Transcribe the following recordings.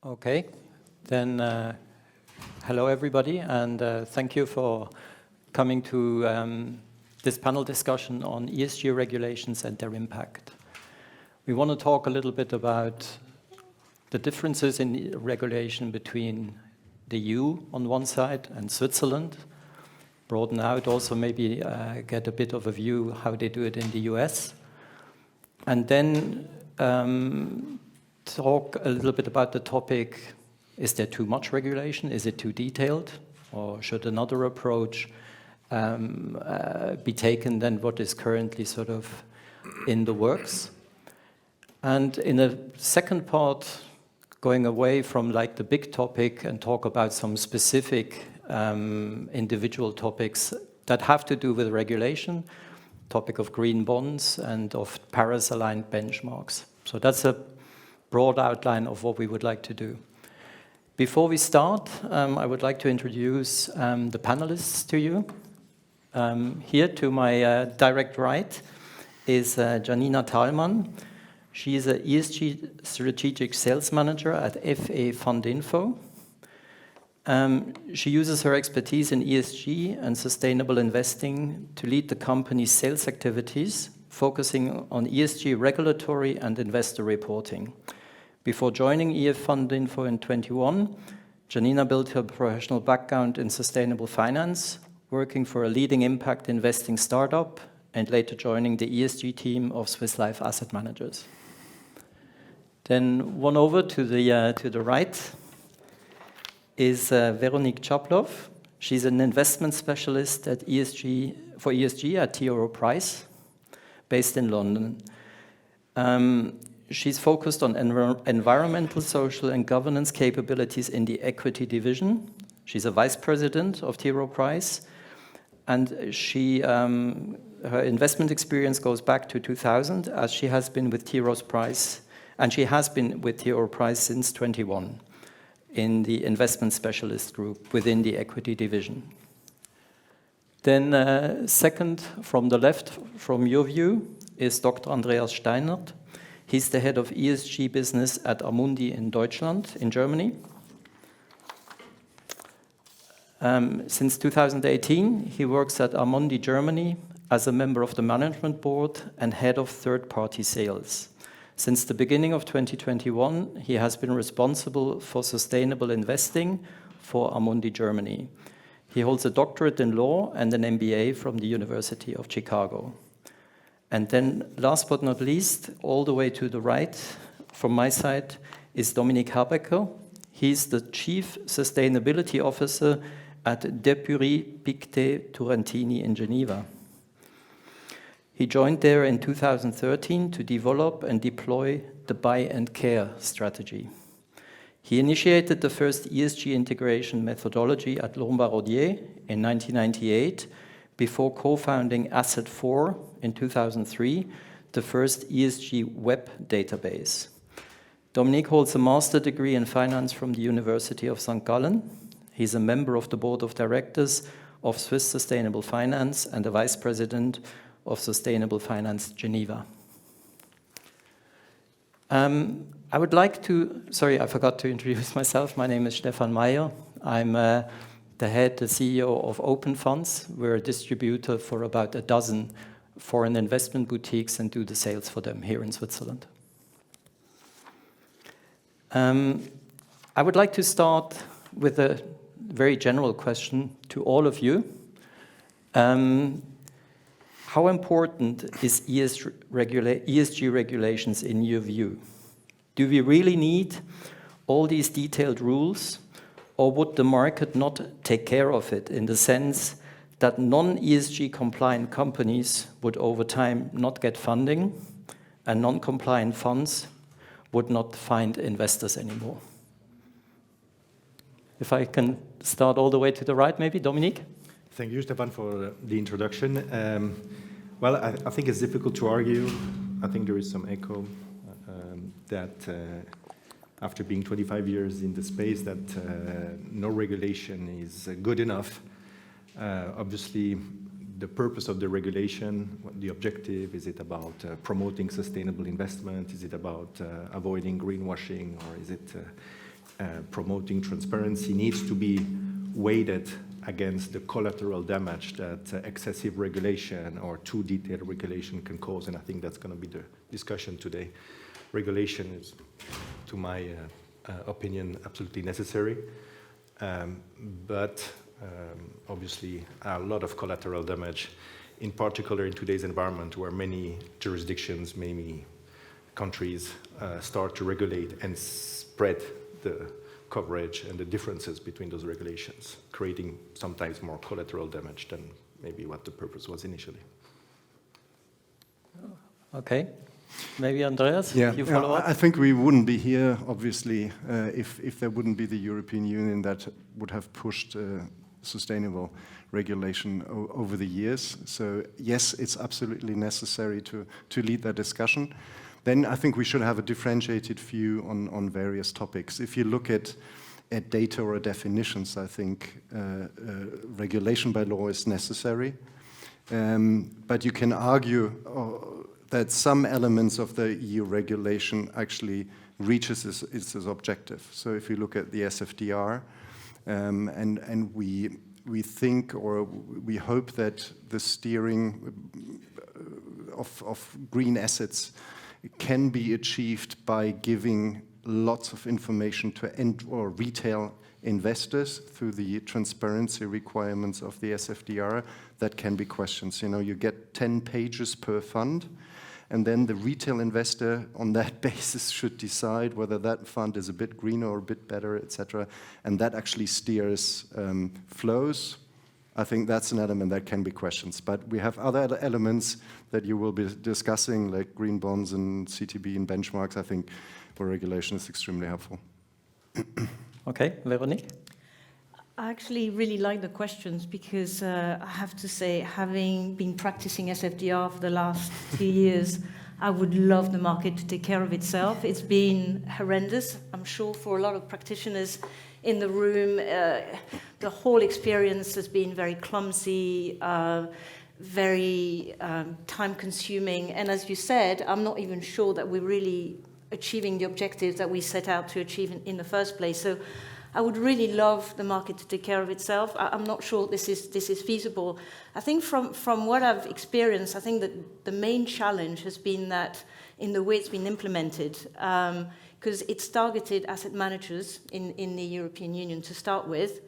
Okay, then hello everybody, and thank you for coming to this panel discussion on ESG regulations and their impact. We want to talk a little bit about the differences in regulation between the EU on one side and Switzerland, broaden out also maybe get a bit of a view how they do it in the US, and then talk a little bit about the topic, is there too much regulation? Is it too detailed? Or should another approach be taken than what is currently sort of in the works? And in a second part, going away from like the big topic and talk about some specific individual topics that have to do with regulation, topic of green bonds and of Paris-aligned benchmarks. So that's a broad outline of what we would like to do. Before we start, I would like to introduce the panelists to you. Here to my direct right is Gianina Thalmann. She is an ESG Strategic Sales Manager at FINANZ'23. She uses her expertise in ESG and sustainable investing to lead the company's sales activities, focusing on ESG regulatory and investor reporting. Before joining FINANZ'23 in 2021, Gianina built her professional background in sustainable finance, working for a leading impact investing startup, and later joining the ESG team of Swiss Life Asset Managers. Then one over to the right is Véronique Chapplow. She's an investment specialist at for ESG at T. Rowe Price, based in London. She's focused on environmental, social, and governance capabilities in the equity division. She's a vice president of T. Rowe Price, and her investment experience goes back to 2000, as she has been with T. Rowe Price, and she has been with T. Rowe Price since 21 in the investment specialist group within the equity division. Then second from the left, from your view, is Dr. Andreas Steinert. He's the head of ESG business at Amundi in Deutschland, in Germany. Since 2018, he works at Amundi Germany as a member of the management board and head of third-party sales. Since the beginning of 2021, he has been responsible for sustainable investing for Amundi Germany. He holds a doctorate in law and an MBA from the University of Chicago. And then, last but not least, all the way to the right, from my side, is Dominique Habegger. He's the Chief Sustainability Officer at Depury Pictet Turrentini in Geneva. He joined there in 2013 to develop and deploy the Buy and Care strategy. He initiated the first ESG integration methodology at Lombardier in 1998, before co-founding Asset4 in 2003, the first ESG web database. Dominique holds a master's degree in finance from the University of St. Gallen. He's a member of the board of directors of Swiss Sustainable Finance and the vice president of Sustainable Finance Geneva. I would like to, sorry, I forgot to introduce myself. My name is Stephan Meier. I'm the CEO of Open Funds. We're a distributor for about a dozen foreign investment boutiques and do the sales for them here in Switzerland. I would like to start with a very general question to all of you. How important is ESG regulations in your view? Do we really need all these detailed rules? Or would the market not take care of it in the sense that non-ESG compliant companies would over time not get funding and non-compliant funds would not find investors anymore? If I can start all the way to the right, maybe, Dominique? Thank you, Stephan, for the introduction. Well, I think it's difficult to argue. I think there is some echo that after being 25 years in the space, that no regulation is good enough. Obviously, the purpose of the regulation, the objective, is it about promoting sustainable investment? Is it about avoiding greenwashing? Or is it promoting transparency needs to be weighted against the collateral damage that excessive regulation or too detailed regulation can cause. And I think that's going to be the discussion today. Regulation is, to my opinion, absolutely necessary. But obviously a lot of collateral damage, in particular in today's environment where many jurisdictions, many countries start to regulate and spread the coverage and the differences between those regulations, creating sometimes more collateral damage than maybe what the purpose was initially. Okay. Maybe Andreas, yeah, you follow up? I think we wouldn't be here, obviously, if there wouldn't be the European Union that would have pushed sustainable regulation over the years. So yes, it's absolutely necessary to lead that discussion. Then I think we should have a differentiated view on various topics. If you look at data or definitions, I think regulation by law is necessary. But you can argue that some elements of the EU regulation actually reaches its objective. So if you look at the SFDR, and we think or we hope that the steering of green assets can be achieved by giving lots of information to end or retail investors through the transparency requirements of the SFDR, that can be questions. You know, you get 10 pages per fund, and then the retail investor on that basis should decide whether that fund is a bit greener or a bit better, etc. And that actually steers flows. I think that's an element that can be questions. But we have other elements that you will be discussing, like green bonds and CTB and benchmarks, I think, where regulation is extremely helpful. Okay, Véronique? I actually really like the questions because I have to say, having been practicing SFDR for the last 2 years, I would love the market to take care of itself. It's been horrendous, I'm sure, for a lot of practitioners in the room. The whole experience has been very clumsy, very time-consuming. And as you said, I'm not even sure that we're really achieving the objectives that we set out to achieve in the first place. So I would really love the market to take care of itself. I'm not sure this is feasible. I think from what I've experienced, I think that the main challenge has been that in the way it's been implemented, because it's targeted asset managers in the European Union to start with,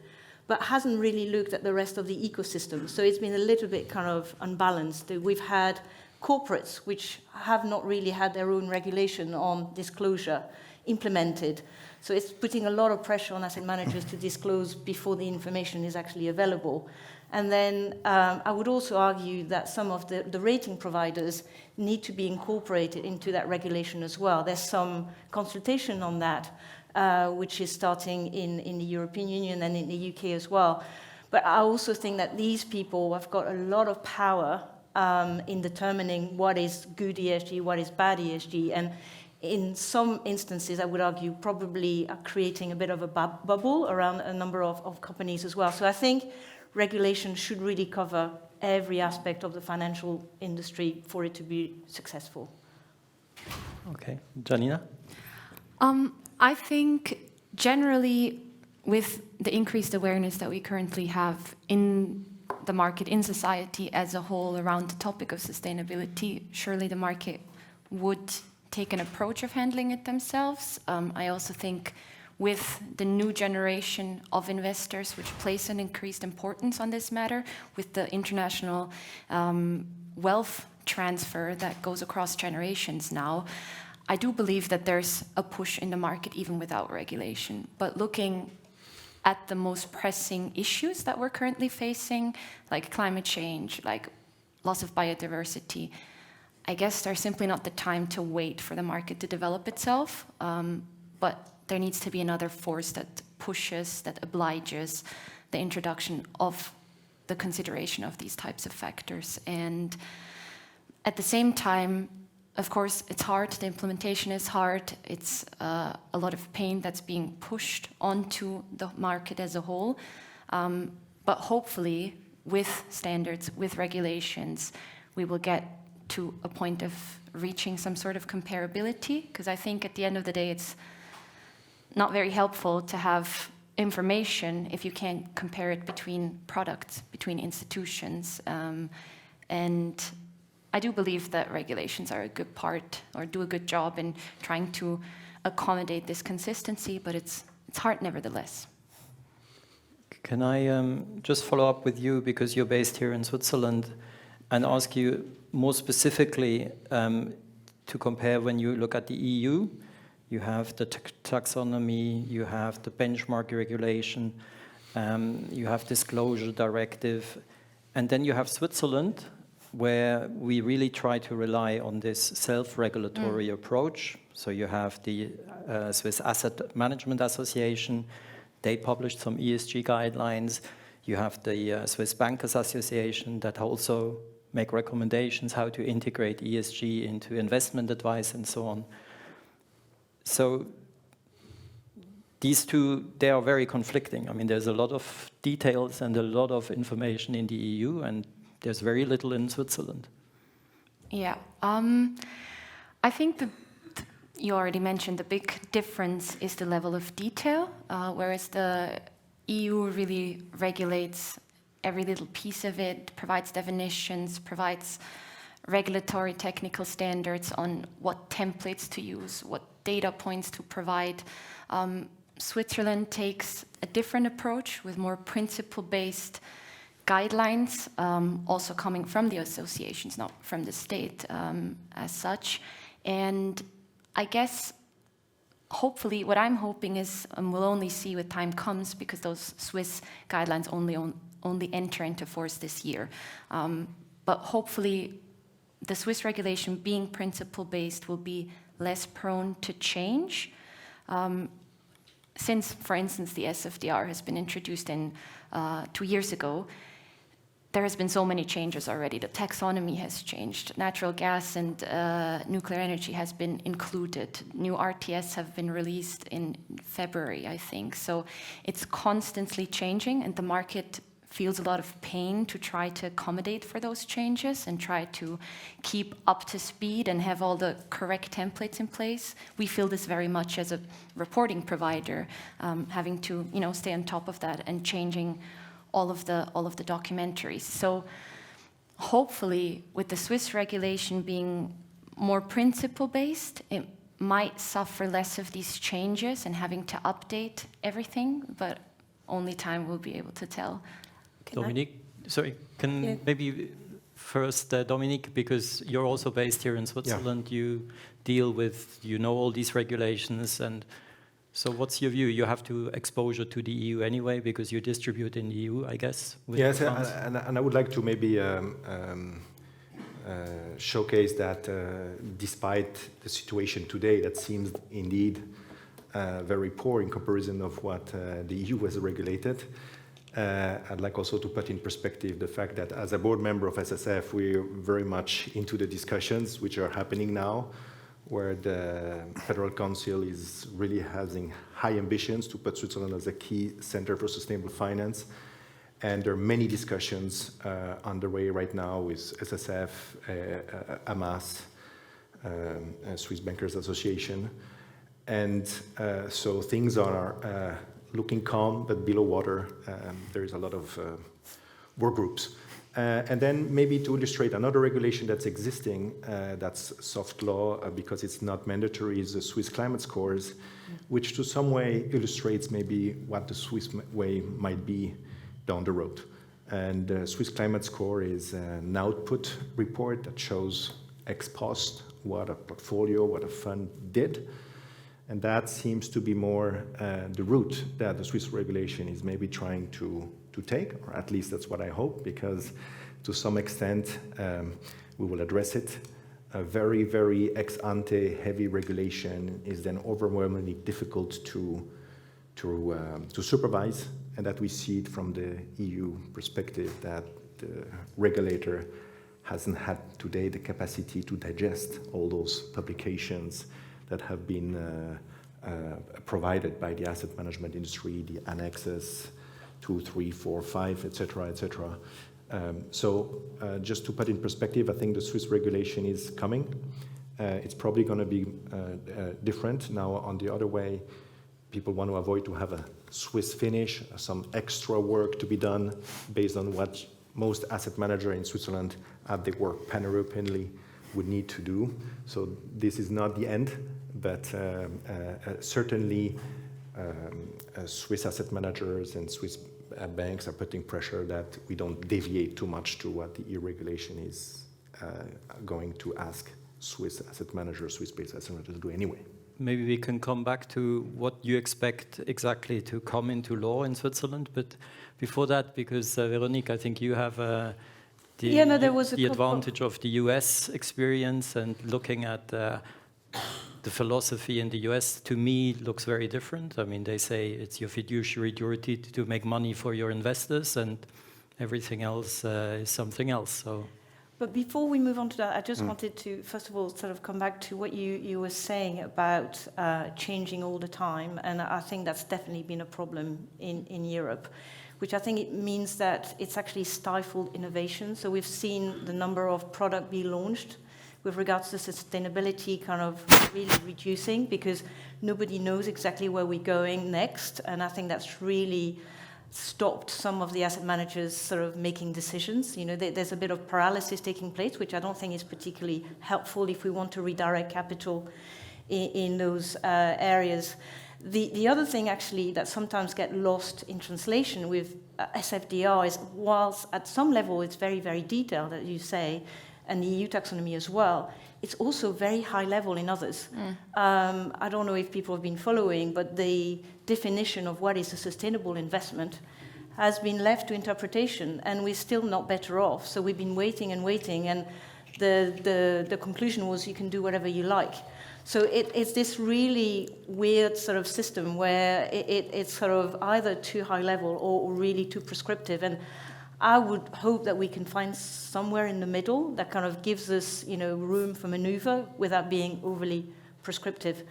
but hasn't really looked at the rest of the ecosystem. So it's been a little bit kind of unbalanced. We've had corporates which have not really had their own regulation on disclosure implemented. So it's putting a lot of pressure on asset managers to disclose before the information is actually available. And then I would also argue that some of the rating providers need to be incorporated into that regulation as well. There's some consultation on that, which is starting in the European Union and in the UK as well. But I also think that these people have got a lot of power in determining what is good ESG, what is bad ESG, and in some instances, I would argue, probably are creating a bit of a bubble around a number of companies as well. So I think regulation should really cover every aspect of the financial industry for it to be successful. Okay, Gianina? I think generally with the increased awareness that we currently have in the market, in society as a whole around the topic of sustainability, surely the market would take an approach of handling it themselves. I also think with the new generation of investors, which place an increased importance on this matter, with the international wealth transfer that goes across generations now, I do believe that there's a push in the market even without regulation. But looking at the most pressing issues that we're currently facing, like climate change, like loss of biodiversity, I guess there's simply not the time to wait for the market to develop itself, but there needs to be another force that pushes, that obliges the introduction of the consideration of these types of factors. And at the same time, of course, it's hard, the implementation is hard, it's a lot of pain that's being pushed onto the market as a whole, but hopefully with standards, with regulations, we will get to a point of reaching some sort of comparability, because I think at the end of the day, it's not very helpful to have information if you can't compare it between products, between institutions. And I do believe that regulations are a good part, or do a good job in trying to accommodate this consistency, but it's hard nevertheless. Can I just follow up with you, because you're based here in Switzerland, and ask you more specifically to compare when you look at the EU? You have the taxonomy, you have the benchmark regulation, you have disclosure directive, and then you have Switzerland, where we really try to rely on this self-regulatory approach. So you have the Swiss Asset Management Association. They published some ESG guidelines. You have the Swiss Bankers Association that also make recommendations how to integrate ESG into investment advice and so on. So these two, they are very conflicting. I mean, there's a lot of details and a lot of information in the EU, and there's very little in Switzerland. Yeah, I think you already mentioned the big difference is the level of detail, whereas the EU really regulates every little piece of it, provides definitions, provides regulatory technical standards on what templates to use, what data points to provide. Switzerland takes a different approach with more principle-based guidelines, also coming from the associations, not from the state as such. And I guess, hopefully, what I'm hoping is, we'll only see when time comes, because those Swiss guidelines only enter into force this year. But hopefully, the Swiss regulation, being principle-based, will be less prone to change. Since, for instance, the SFDR has been introduced 2 years ago, there has been so many changes already. The taxonomy has changed. Natural gas and nuclear energy has been included. New RTS have been released in February, I think. So it's constantly changing, and the market feels a lot of pain to try to accommodate for those changes and try to keep up to speed and have all the correct templates in place. We feel this very much as a reporting provider, having to stay on top of that and changing all of the documentaries. So hopefully, with the Swiss regulation being more principle-based, it might suffer less of these changes and having to update everything, but only time will be able to tell. Dominique, maybe first, Dominique, because you're also based here in Switzerland, you deal with, all these regulations, and so what's your view? You have to exposure to the EU anyway, because you distribute in the EU, I guess? Yes, and I would like to maybe showcase that despite the situation today that seems indeed very poor in comparison of what the EU has regulated, I'd like also to put in perspective the fact that as a board member of SSF, we're very much into the discussions which are happening now, where the Federal Council is really having high ambitions to put Switzerland as a key center for sustainable finance. And there are many discussions underway right now with SSF, AMAS, Swiss Bankers Association. And so things are looking calm, but below water. There is a lot of work groups. And then maybe to illustrate another regulation that's existing, that's soft law because it's not mandatory, is the Swiss climate scores, which to some way illustrates maybe what the Swiss way might be down the road. And the Swiss climate score is an output report that shows ex post what a portfolio, what a fund did. And that seems to be more the route that the Swiss regulation is maybe trying to take, or at least that's what I hope, because to some extent we will address it. A very, very ex-ante heavy regulation is then overwhelmingly difficult to supervise, and that we see it from the EU perspective, that the regulator hasn't had today the capacity to digest all those publications that have been provided by the asset management industry, the annexes 2, 3, 4, 5, etc., etc. So just to put in perspective, I think the Swiss regulation is coming. It's probably going to be different now on the other way, people want to avoid to have a Swiss finish, some extra work to be done based on what most asset managers in Switzerland at their work pan-Europeanly would need to do. So this is not the end, but certainly Swiss asset managers and Swiss banks are putting pressure that we don't deviate too much to what the EU regulation is going to ask Swiss asset managers, Swiss-based asset managers to do anyway. Maybe we can come back to what you expect exactly to come into law in Switzerland. But before that, because Véronique, I think you have the advantage of the US experience, and looking at the philosophy in the US, to me, looks very different. I mean, they say it's your fiduciary duty to make money for your investors, and everything else is something else. So. But before we move on to that, I just wanted to, first of all, sort of come back to what you were saying about changing all the time. And I think that's definitely been a problem in Europe, which I think it means that it's actually stifled innovation. So we've seen the number of products be launched with regards to sustainability kind of really reducing, because nobody knows exactly where we're going next. And I think that's really stopped some of the asset managers sort of making decisions. You know, there's a bit of paralysis taking place, which I don't think is particularly helpful if we want to redirect capital in those areas. The other thing actually that sometimes get lost in translation with SFDR is, whilst at some level it's very, very detailed, as you say, and the EU taxonomy as well, it's also very high level in others. I don't know if people have been following, but the definition of what is a sustainable investment has been left to interpretation, and we're still not better off. So we've been waiting and waiting, and the conclusion was you can do whatever you like. So it's this really weird sort of system where it's sort of either too high level or really too prescriptive. And I would hope that we can find somewhere in the middle that kind of gives us, you know, room for maneuver without being overly prescriptive.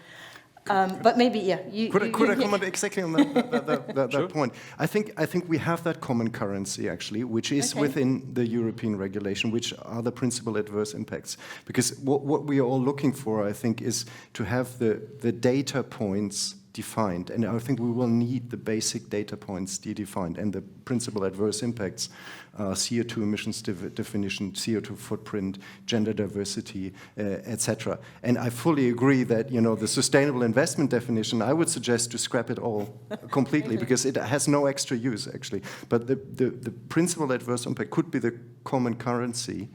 But maybe, yeah. Could I comment exactly on that Sure. point? I think we have that common currency, actually, which is within the European regulation, which are the principal adverse impacts. Because what we are all looking for, I think, is to have the data points defined. And I think we will need the basic data points defined. And the principal adverse impacts are CO2 emissions definition, CO2 footprint, gender diversity, etc. And I fully agree that, you know, the sustainable investment definition, I would suggest to scrap it all completely because it has no extra use, actually. But the principal adverse impact could be the common currency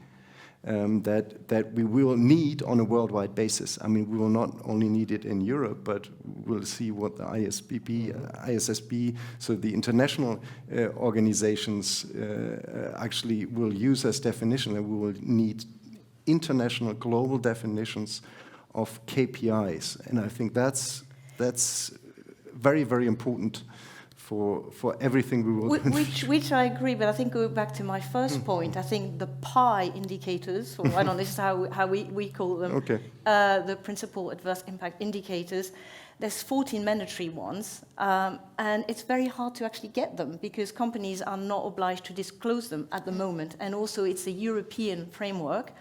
that we will need on a worldwide basis. I mean, we will not only need it in Europe, but we'll see what the ISSB, so the international organizations actually will use as definition, and we will need international global definitions of KPIs. And I think that's very, very important for everything we will do. Which I agree, but I think going back to my first point, I think the PI indicators, or I don't know, this is how we call them, the principal adverse impact indicators, there's 14 mandatory ones, and it's very hard to actually get them because companies are not obliged to disclose them at the moment, and also it's a European framework.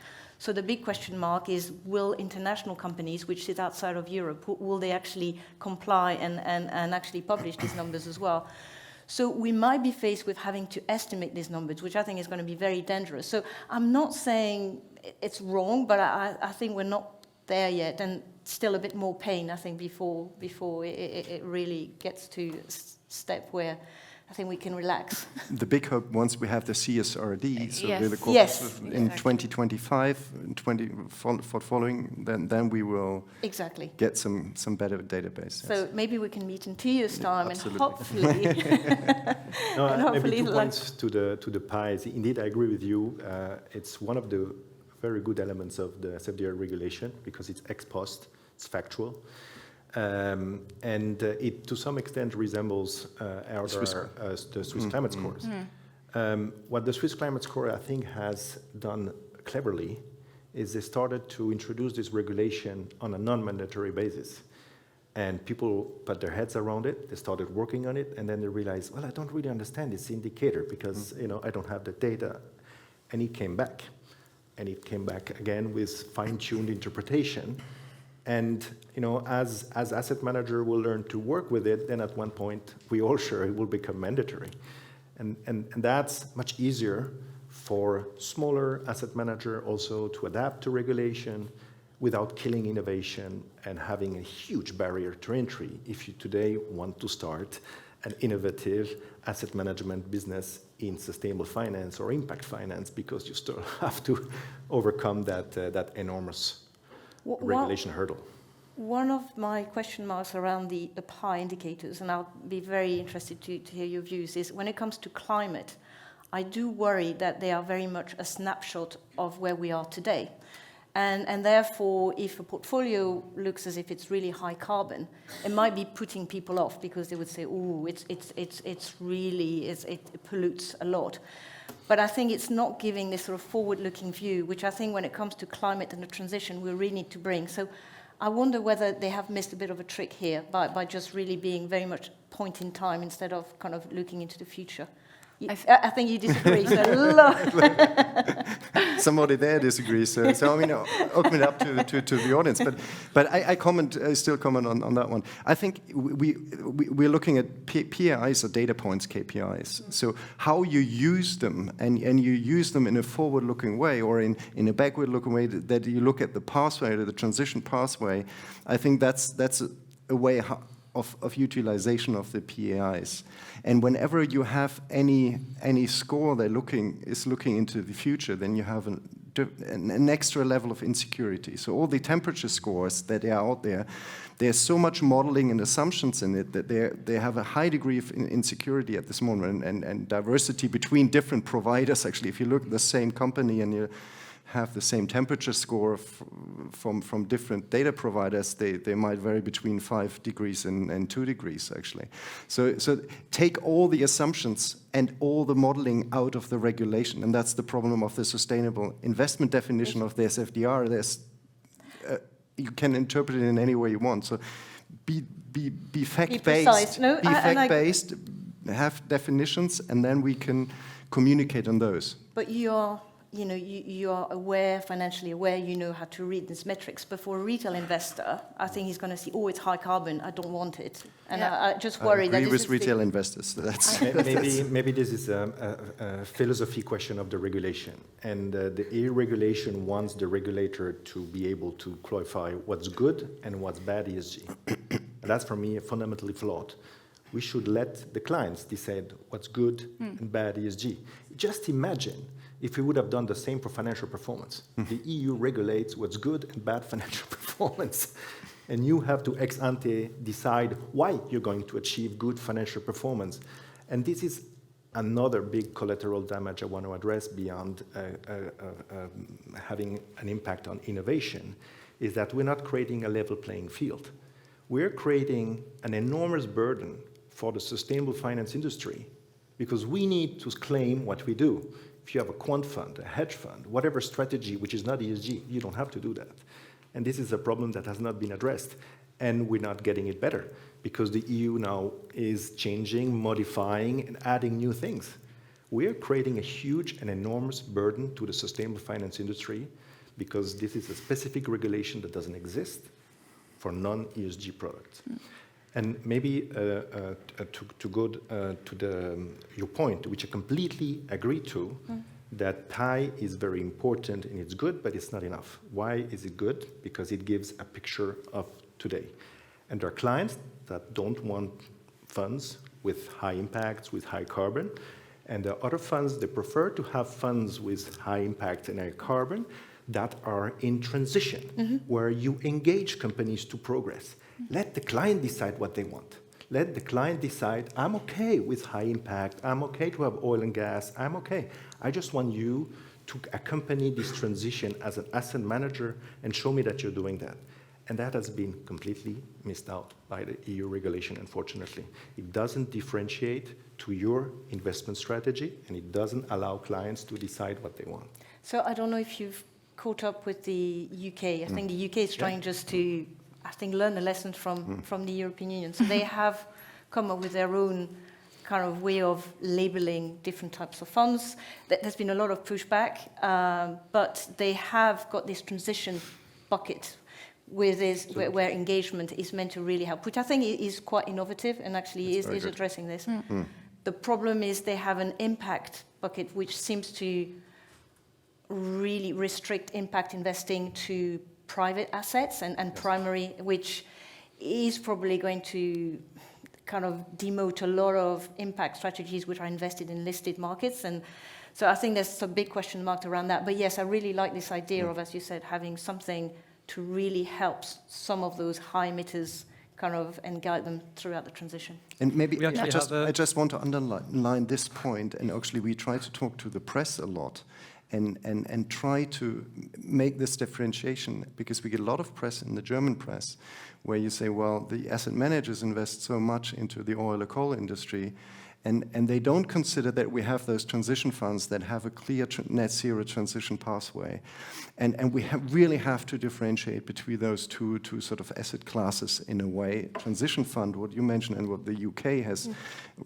So the big question mark is, will international companies, which sit outside of Europe, will they actually comply and actually publish these numbers as well? So we might be faced with having to estimate these numbers, which I think is going to be very dangerous. So I'm not saying it's wrong, but I think we're not there yet, and still a bit more pain, I think, before it really gets to a step where I think we can relax. The big hope, once we have the CSRD, so Yes. the Yes, in exactly. 2025, following, then we will get some better database. So maybe we can meet in 2 years' time, absolutely. and hopefully, maybe 2 points to the PIs. Indeed, I agree with you. It's one of the very good elements of the SFDR regulation because it's ex post, it's factual. And it, to some extent, resembles the Swiss climate scores. What the Swiss climate score, I think, has done cleverly is they started to introduce this regulation on a non-mandatory basis. And people put their heads around it, they started working on it, and then they realized, well, I don't really understand this indicator because I don't have the data. And it came back. And it came back again with fine-tuned interpretation. And as asset manager will learn to work with it, then at one point we all sure it will become mandatory. And that's much easier for smaller asset manager also to adapt to regulation without killing innovation and having a huge barrier to entry if you today want to start an innovative asset management business in sustainable finance or impact finance, because you still have to overcome that enormous regulation hurdle. One of my question marks around the PI indicators, and I'll be very interested to hear your views, is when it comes to climate, I do worry that they are very much a snapshot of where we are today. And therefore, if a portfolio looks as if it's really high carbon, it might be putting people off because they would say, "Oh, it pollutes a lot." But I think it's not giving this sort of forward-looking view, which I think when it comes to climate and the transition, we really need to bring. So I wonder whether they have missed a bit of a trick here by just really being very much point in time instead of kind of looking into the future. I think you disagree. So somebody there disagrees. So I mean, open it up to the audience. But I still comment on that one. I think we're looking at PAIs or data points KPIs. So how you use them, and you use them in a forward-looking way or in a backward-looking way, that you look at the pathway, the transition pathway. I think that's a way of utilization of the PAIs. And whenever you have any score that is looking into the future, then you have an extra level of insecurity. So all the temperature scores that are out there, there's so much modeling and assumptions in it that they have a high degree of insecurity at this moment, and diversity between different providers. Actually, if you look at the same company and you have the same temperature score from different data providers, they might vary between 5 degrees and 2 degrees, actually. So take all the assumptions and all the modeling out of the regulation, and that's the problem of the sustainable investment definition of the SFDR. You can interpret it in any way you want. So be fact-based, fact-based, have definitions, and then we can communicate on those. But you are aware, financially aware, you know how to read these metrics. But for a retail investor, I think he's going to see, it's high carbon, I don't want it. And I just worry that I agree with retail investors. Maybe this is a philosophy question of the regulation. And the EU regulation wants the regulator to be able to clarify what's good and what's bad ESG. That's, for me, fundamentally flawed. We should let the clients decide what's good and bad ESG. Just imagine if we would have done the same for financial performance. The EU regulates what's good and bad financial performance. And you have to ex ante decide why you're going to achieve good financial performance. And this is another big collateral damage I want to address beyond having an impact on innovation, is that we're not creating a level playing field. We're creating an enormous burden for the sustainable finance industry, because we need to claim what we do. If you have a quant fund, a hedge fund, whatever strategy which is not ESG, you don't have to do that. And this is a problem that has not been addressed. And we're not getting it better, because the EU now is changing, modifying, and adding new things. We're creating a huge and enormous burden to the sustainable finance industry, because this is a specific regulation that doesn't exist for non-ESG products. And maybe to go to your point, which I completely agree to, that PI is very important and it's good, but it's not enough. Why is it good? Because it gives a picture of today. And there are clients that don't want funds with high impacts, with high carbon. And there are other funds, they prefer to have funds with high impact and high carbon that are in transition, where you engage companies to progress. Let the client decide what they want. Let the client decide, I'm okay with high impact, I'm okay to have oil and gas, I'm okay. I just want you to accompany this transition as an asset manager and show me that you're doing that. And that has been completely missed out by the EU regulation, unfortunately. It doesn't differentiate to your investment strategy, and it doesn't allow clients to decide what they want. So I don't know if you've caught up with the UK. I think the UK is trying just to, learn the lessons from the European Union. So they have come up with their own kind of way of labeling different types of funds. There's been a lot of pushback, but they have got this transition bucket, with this, where engagement is meant to really help, which I think is quite innovative and actually is addressing this. The problem is they have an impact bucket which seems to really restrict impact investing to private assets and primary, which is probably going to kind of demote a lot of impact strategies which are invested in listed markets. And so I think there's a big question mark around that. But yes, I really like this idea of, as you said, having something to really help some of those high emitters kind of and guide them throughout the transition. And maybe I just want to underline this point, and actually we try to talk to the press a lot and try to make this differentiation, because we get a lot of press in the German press where you say, well, the asset managers invest so much into the oil or coal industry, and they don't consider that we have those transition funds that have a clear net zero transition pathway. And we really have to differentiate between those two sort of asset classes in a way. Transition fund, what you mentioned, and what the UK has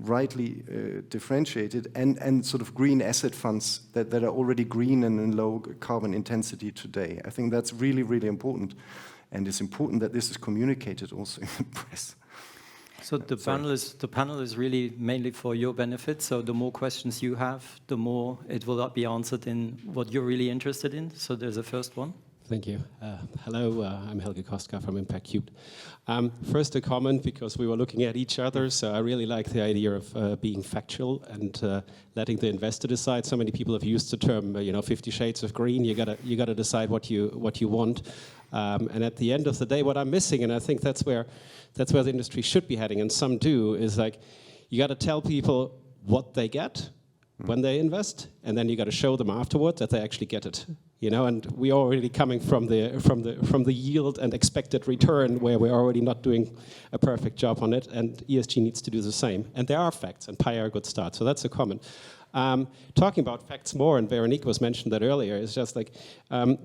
rightly differentiated, and sort of green asset funds that are already green and in low carbon intensity today. I think that's really, really important. And it's important that this is communicated also in the press. So the panel is really mainly for your benefit. So the more questions you have, the more it will be answered in what you're really interested in. So there's a first one. Thank you. Hello, I'm Helge Kostka from Impact Cubed. First a comment, because we were looking at each other, so I really like the idea of being factual and letting the investor decide. So many people have used the term, 50 shades of green. You gotta decide what you want. And at the end of the day, what I'm missing, and I think that's where the industry should be heading, and some do, is like, you got to tell people what they get when they invest, and then you got to show them afterwards that they actually get it. And we are already coming from the yield and expected return, where we're already not doing a perfect job on it, and ESG needs to do the same. And there are facts, and PI are a good start. So that's a comment. Talking about facts more, and Véronique was mentioned that earlier, is just like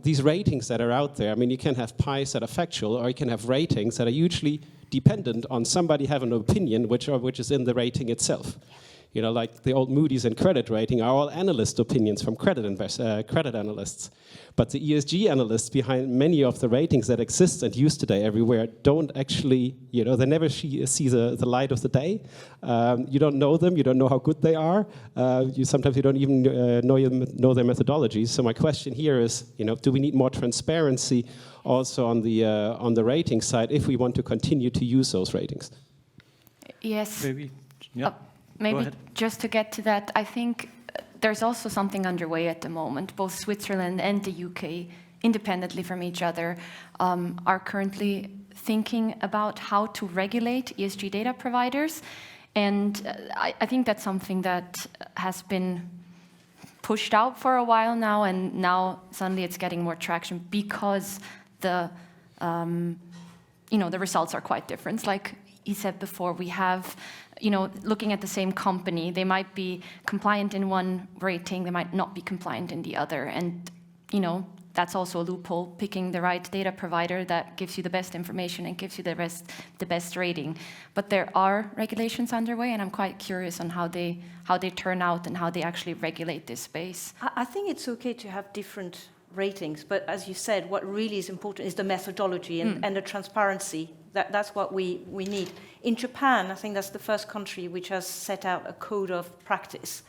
these ratings that are out there. I mean, you can have PIs that are factual, or you can have ratings that are hugely dependent on somebody having an opinion, which is in the rating itself. Like the old Moody's and credit rating are all analyst opinions from credit analysts. But the ESG analysts behind many of the ratings that exist and used today everywhere don't actually, they never see the light of the day. You don't know them, you don't know how good they are. Sometimes you don't even know their methodologies. So my question here is, do we need more transparency also on the rating side if we want to continue to use those ratings? Yes. Maybe, yeah. Maybe just to get to that, I think there's also something underway at the moment. Both Switzerland and the UK, independently from each other, are currently thinking about how to regulate ESG data providers. And I think that's something that has been pushed out for a while now, and now suddenly it's getting more traction because the results are quite different. Like he said before, we have, looking at the same company, they might be compliant in one rating, they might not be compliant in the other. And, that's also a loophole, picking the right data provider that gives you the best information and gives you the best rating. But there are regulations underway, and I'm quite curious on how they turn out and how they actually regulate this space. I think it's okay to have different ratings, but as you said, what really is important is the methodology and the transparency. That's what we need. In Japan, I think that's the first country which has set out a code of practice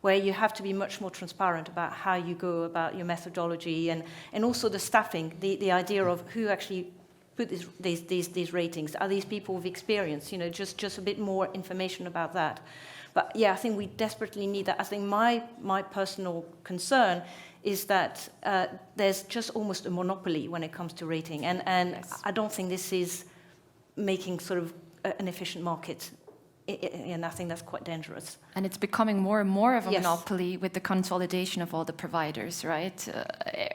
where you have to be much more transparent about how you go about your methodology and also the staffing, the idea of who actually put these ratings. Are these people with experience? Just a bit more information about that. But yeah, I think we desperately need that. I think my personal concern is that there's just almost a monopoly when it comes to rating. And yes. I don't think this is making sort of an efficient market. And I think that's quite dangerous. And it's becoming more and more of a monopoly with the consolidation of all the providers, right?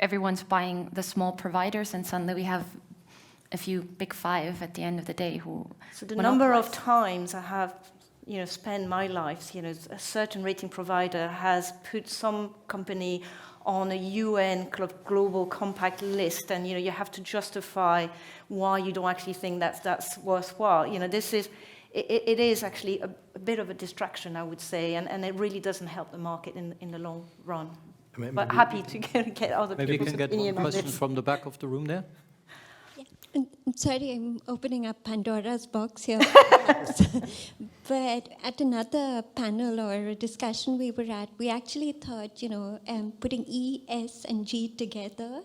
Everyone's buying the small providers, and suddenly we have a few big five at the end of the day who... So the number of times I have spend my life, a certain rating provider has put some company on a UN global compact list, and you have to justify why you don't actually think that's worthwhile. It is actually a bit of a distraction, I would say, and it really doesn't help the market in the long run. But happy to get other people's opinion on this. Maybe we can get one question from the back of the room there. I'm sorry, I'm opening up Pandora's box here. But at another panel or a discussion we were at, we actually thought, putting E, S, and G together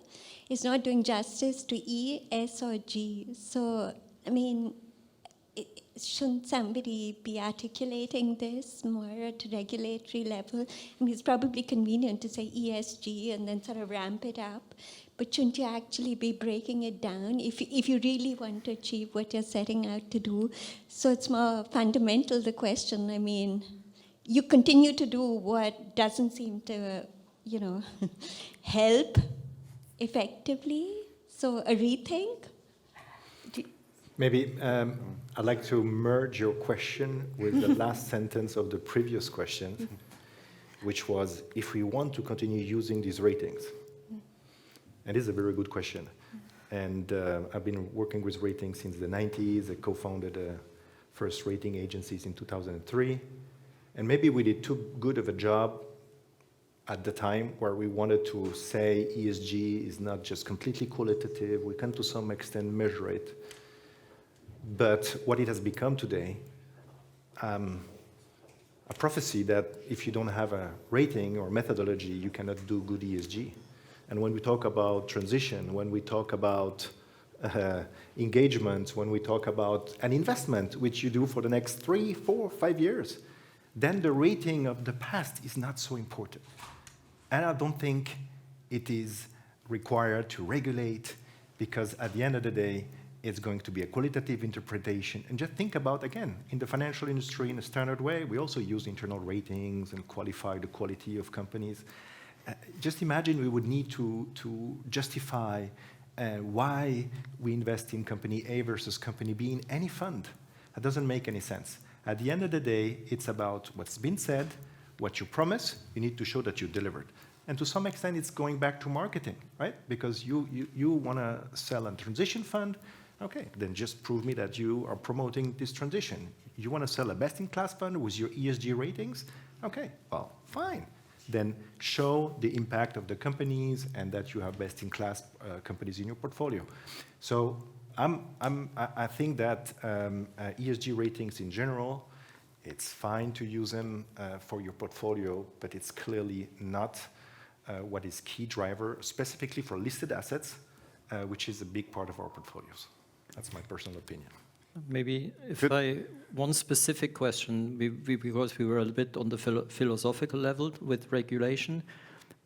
is not doing justice to E, S, or G. So, I mean, shouldn't somebody be articulating this more at a regulatory level? I mean, it's probably convenient to say ESG and then sort of ramp it up. But shouldn't you actually be breaking it down if you really want to achieve what you're setting out to do? So it's more fundamental, the question. I mean, you continue to do what doesn't seem to, help effectively. So a rethink? Maybe I'd like to merge your question with the last sentence of the previous question, which was, if we want to continue using these ratings. And this is a very good question. And I've been working with ratings since the 90s. I co-founded first rating agencies in 2003. And maybe we did too good of a job at the time where we wanted to say ESG is not just completely qualitative. We can to some extent measure it. But what it has become today, a prophecy that if you don't have a rating or methodology, you cannot do good ESG. And when we talk about transition, when we talk about engagement, when we talk about an investment, which you do for the next 3, 4, 5 years, then the rating of the past is not so important. And I don't think it is required to regulate, because at the end of the day, it's going to be a qualitative interpretation. And just think about, again, in the financial industry, in a standard way, we also use internal ratings and qualify the quality of companies. Just imagine we would need to justify why we invest in company A versus company B in any fund. That doesn't make any sense. At the end of the day, it's about what's been said, what you promise, you need to show that you delivered. And to some extent, it's going back to marketing, right? Because you want to sell a transition fund, okay, then just prove me that you are promoting this transition. You want to sell a best-in-class fund with your ESG ratings? Okay, well, fine. Then show the impact of the companies and that you have best-in-class companies in your portfolio. So I think that ESG ratings in general, it's fine to use them for your portfolio, but it's clearly not what is key driver, specifically for listed assets, which is a big part of our portfolios. That's my personal opinion. Maybe one specific question, because we were a little bit on the philosophical level with regulation,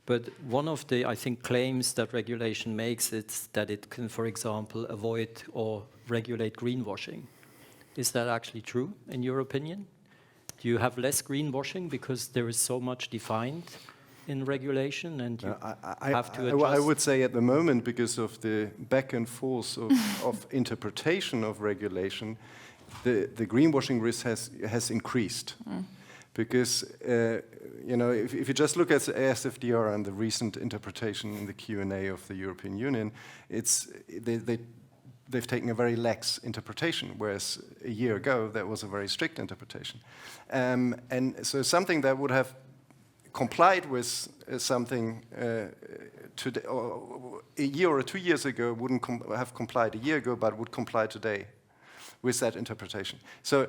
but one of the, I think, claims that regulation makes is that it can, for example, avoid or regulate greenwashing. Is that actually true, in your opinion? Do you have less greenwashing because there is so much defined in regulation, and you have to adjust? I would say at the moment, because of the back and forth of interpretation of regulation, the greenwashing risk has increased. Because if you just look at SFDR and the recent interpretation in the Q&A of the European Union, they've taken a very lax interpretation, whereas a year ago there was a very strict interpretation. And so something that would have complied with something today, or a year or 2 years ago wouldn't have complied a year ago, but would comply today with that interpretation. So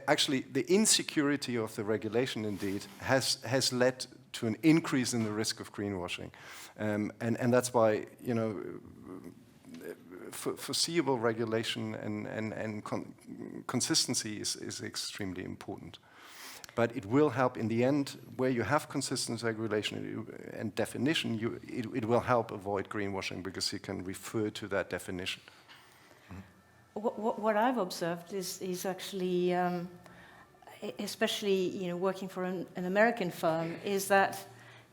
actually, the insecurity of the regulation indeed has led to an increase in the risk of greenwashing, and that's why foreseeable regulation and consistency is extremely important. But it will help in the end, where you have consistent regulation and definition, it will help avoid greenwashing because you can refer to that definition. What I've observed is actually, especially working for an American firm, is that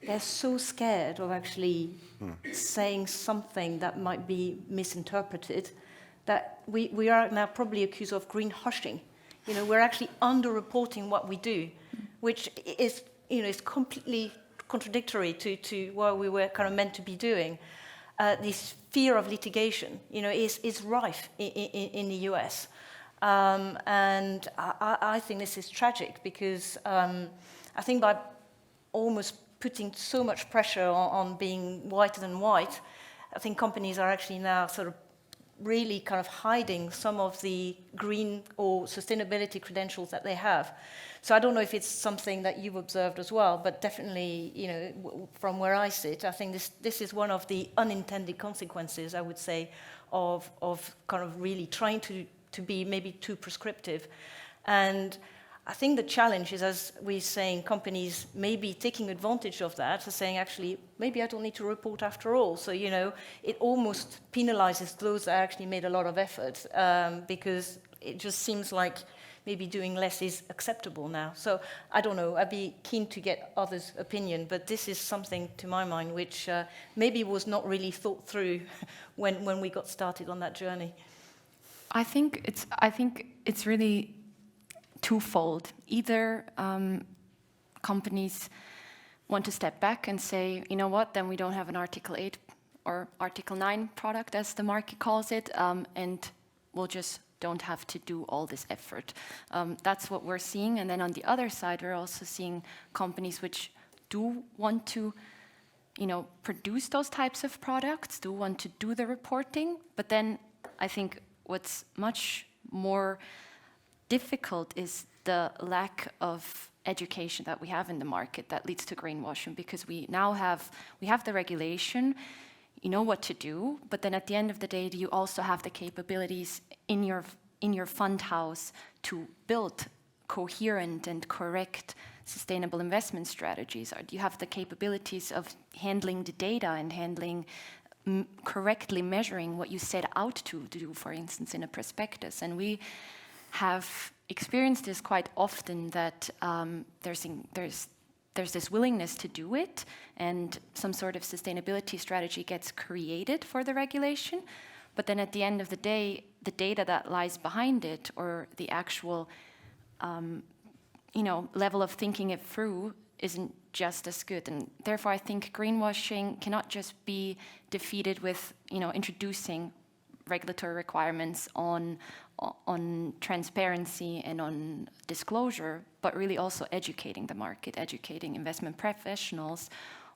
they're so scared of actually saying something that might be misinterpreted that we are now probably accused of greenwashing. We're actually underreporting what we do, which is completely contradictory to what we were kind of meant to be doing. This fear of litigation, is rife in the US. And I think this is tragic because I think by almost putting so much pressure on being whiter than white, I think companies are actually now sort of really kind of hiding some of the green or sustainability credentials that they have. So I don't know if it's something that you've observed as well, but definitely, you know, from where I sit, I think this is one of the unintended consequences, I would say, of kind of really trying to be maybe too prescriptive. And I think the challenge is, as we're saying, companies maybe taking advantage of that, so saying, actually, maybe I don't need to report after all. So, you know, it almost penalizes those that actually made a lot of effort, because it just seems like maybe doing less is acceptable now. So I don't know, I'd be keen to get others' opinion, but this is something, to my mind, which maybe was not really thought through when we got started on that journey. I think it's really twofold. Either companies want to step back and say, you know what, then we don't have an Article 8 or Article 9 product, as the market calls it, and we'll just don't have to do all this effort. That's what we're seeing. And then on the other side, we're also seeing companies which do want to, you know, produce those types of products, do want to do the reporting. But then I think what's much more difficult is the lack of education that we have in the market that leads to greenwashing, because we have the regulation, you know what to do, but then at the end of the day, do you also have the capabilities in your fund house to build coherent and correct sustainable investment strategies? Or do you have the capabilities of handling the data and handling correctly measuring what you set out to do, for instance, in a prospectus? And we have experienced this quite often, that there's this willingness to do it, and some sort of sustainability strategy gets created for the regulation. But then at the end of the day, the data that lies behind it, or the actual level of thinking it through, isn't just as good. And therefore, I think greenwashing cannot just be defeated with introducing regulatory requirements on transparency and on disclosure, but really also educating the market, educating investment professionals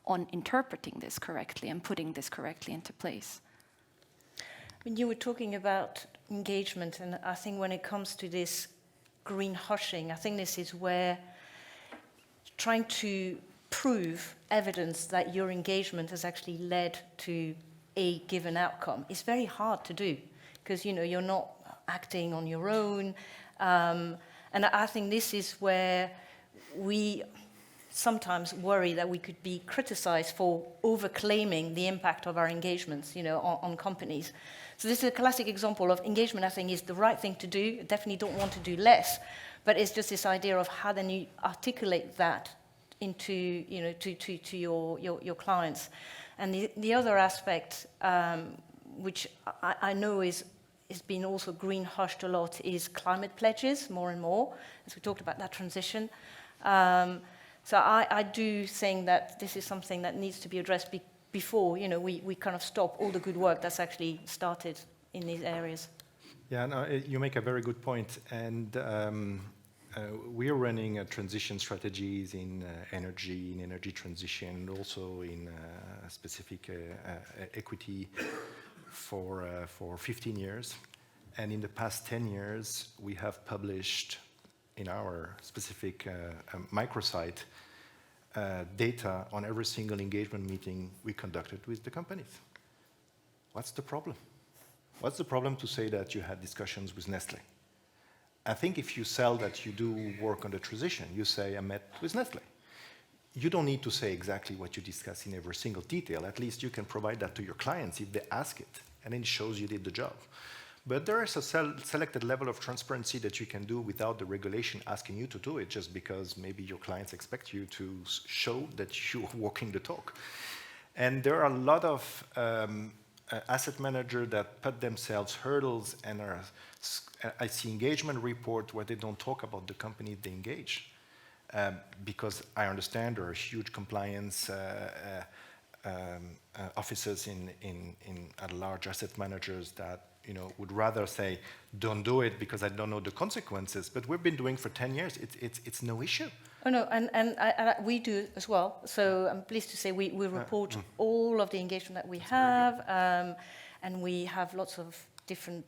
on interpreting this correctly and putting this correctly into place. When you were talking about engagement, and I think when it comes to this green hushing, I think this is where trying to prove evidence that your engagement has actually led to a given outcome is very hard to do, because you're not acting on your own, and I think this is where we sometimes worry that we could be criticized for overclaiming the impact of our engagements, on companies. So this is a classic example of engagement. I think is the right thing to do. I definitely don't want to do less, but it's just this idea of how then you articulate that into to your clients. And the other aspect, which I know is been also green hushed a lot, is climate pledges more and more, as we talked about that transition. So I do think that this is something that needs to be addressed before we kind of stop all the good work that's actually started in these areas. Yeah, no, you make a very good point, and we are running transition strategies in energy transition, and also in specific equity for 15 years. And in the past 10 years, we have published in our specific microsite data on every single engagement meeting we conducted with the companies. What's the problem? What's the problem to say that you had discussions with Nestle? I think if you sell that you do work on the transition, you say, I met with Nestle. You don't need to say exactly what you discuss in every single detail. At least you can provide that to your clients if they ask it, and then it shows you did the job. But there is a selected level of transparency that you can do without the regulation asking you to do it, just because maybe your clients expect you to show that you're walking the talk. And there are a lot of asset managers that put themselves hurdles, and I see engagement report where they don't talk about the company they engage. Because I understand there are huge compliance offices at large asset managers that would rather say, don't do it because I don't know the consequences. But we've been doing for 10 years. It's no issue. Oh no, and we do as well. So I'm pleased to say we report all of the engagement that we have, and we have lots of different,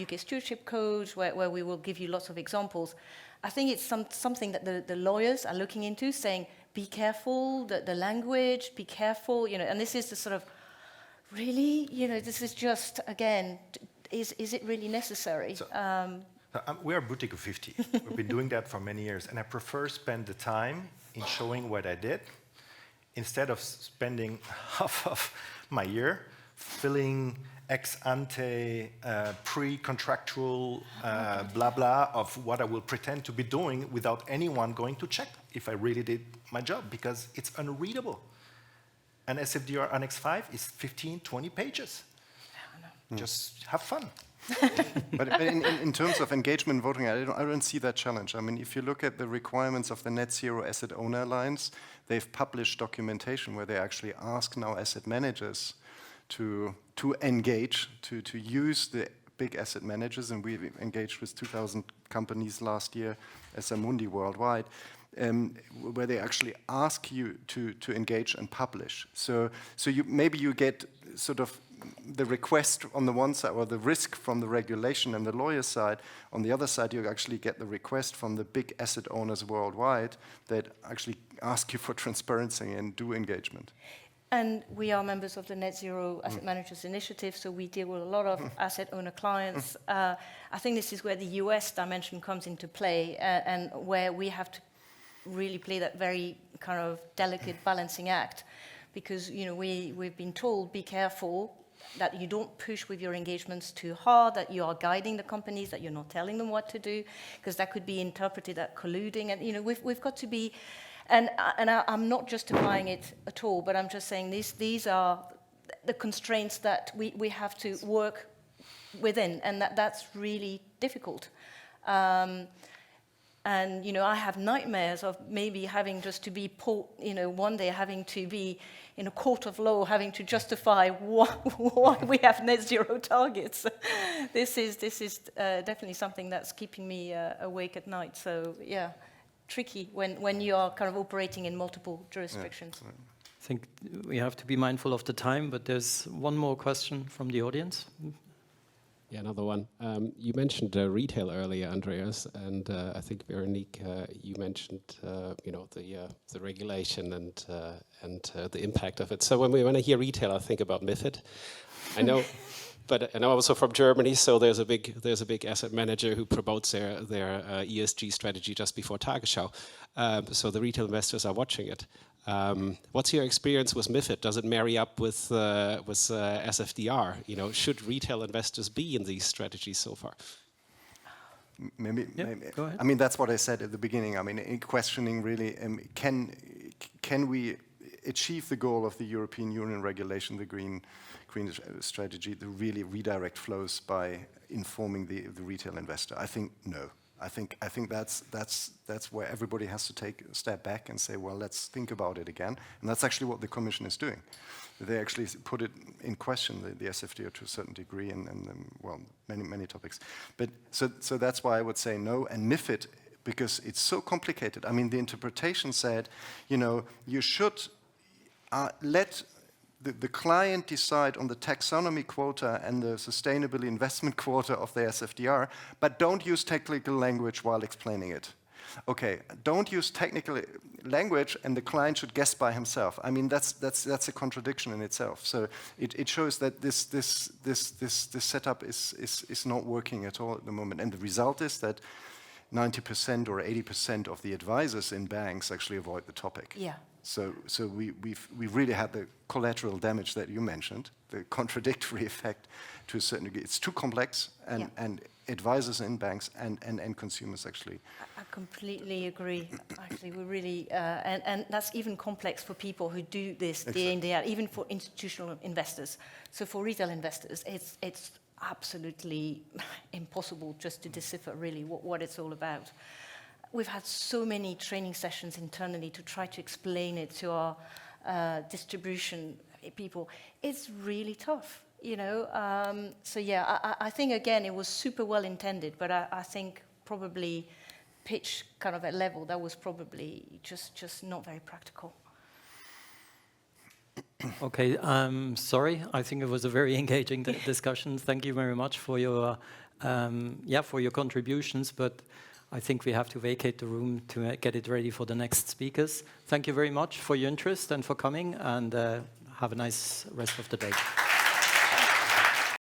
UK stewardship codes where we will give you lots of examples. I think it's something that the lawyers are looking into, saying, be careful, the language, be careful, and this is the sort of, really, this is just, again, is it really necessary? So, we are a boutique of 50. We've been doing that for many years, and I prefer spend the time in showing what I did instead of spending half of my year filling ex ante, pre-contractual blah blah of what I will pretend to be doing without anyone going to check if I really did my job, because it's unreadable. And SFDR Annex 5 is 15, 20 pages. Just have fun. But in terms of engagement voting, I don't see that challenge. I mean, if you look at the requirements of the Net Zero Asset Owner Alliance, they've published documentation where they actually ask now asset managers to engage, to use the big asset managers, and we've engaged with 2,000 companies last year as Amundi worldwide, where they actually ask you to engage and publish. So maybe you get sort of the request on the one side, or the risk from the regulation and the lawyer side. On the other side, you actually get the request from the big asset owners worldwide that actually ask you for transparency and do engagement. And we are members of the Net Zero Asset Managers Initiative, so we deal with a lot of asset owner clients. I think this is where the US dimension comes into play, and where we have to really play that very kind of delicate balancing act, because we've been told, be careful that you don't push with your engagements too hard, that you are guiding the companies, that you're not telling them what to do, because that could be interpreted as colluding. And we've got to be, and I'm not justifying it at all, but I'm just saying these are the constraints that we have to work within, and that's really difficult. And I have nightmares of maybe having just to be one day having to be in a court of law, having to justify why we have net zero targets. This is definitely something that's keeping me awake at night. So yeah, tricky when you are kind of operating in multiple jurisdictions. Yeah. I think we have to be mindful of the time, but there's one more question from the audience. Yeah, another one. You mentioned retail earlier, Andreas, and I think Véronique, you mentioned the regulation and the impact of it. So when I hear retail, I think about MiFID. I know, but I know also from Germany. So there's a big asset manager who promotes their ESG strategy just before Tagesschau. So the retail investors are watching it. What's your experience with MiFID? Does it marry up with SFDR? Should retail investors be in these strategies so far? Maybe. Go ahead. I mean, that's what I said at the beginning. I mean, in questioning really, can we achieve the goal of the European Union regulation, the green strategy, to really redirect flows by informing the retail investor? I think no. I think that's where everybody has to take a step back and say, well, let's think about it again. And that's actually what the Commission is doing. They actually put it in question, the SFDR, to a certain degree, and well, many topics. But so that's why I would say no. And MiFID, because it's so complicated. I mean, the interpretation said, you should let the client decide on the taxonomy quota and the sustainable investment quota of the SFDR, but don't use technical language while explaining it. Okay, don't use technical language, and the client should guess by himself. I mean, that's a contradiction in itself. So it shows that this setup is not working at all at the moment, and the result is that 90% or 80% of the advisors in banks actually avoid the topic. Yeah. So we've really had the collateral damage that you mentioned, the contradictory effect to a certain degree. It's too complex, and advisors in banks and consumers actually. I completely agree. Actually, we really, and that's even complex for people who do this day in, day out, even for institutional investors. So for retail investors, it's absolutely impossible just to decipher really what it's all about. We've had so many training sessions internally to try to explain it to our distribution people. It's really tough, So yeah, I think again it was super well intended, but I think probably pitch kind of at level that was probably just not very practical. Okay, sorry. I think it was a very engaging discussion. Thank you very much for your, for your contributions. But I think we have to vacate the room to get it ready for the next speakers. Thank you very much for your interest and for coming, and have a nice rest of the day.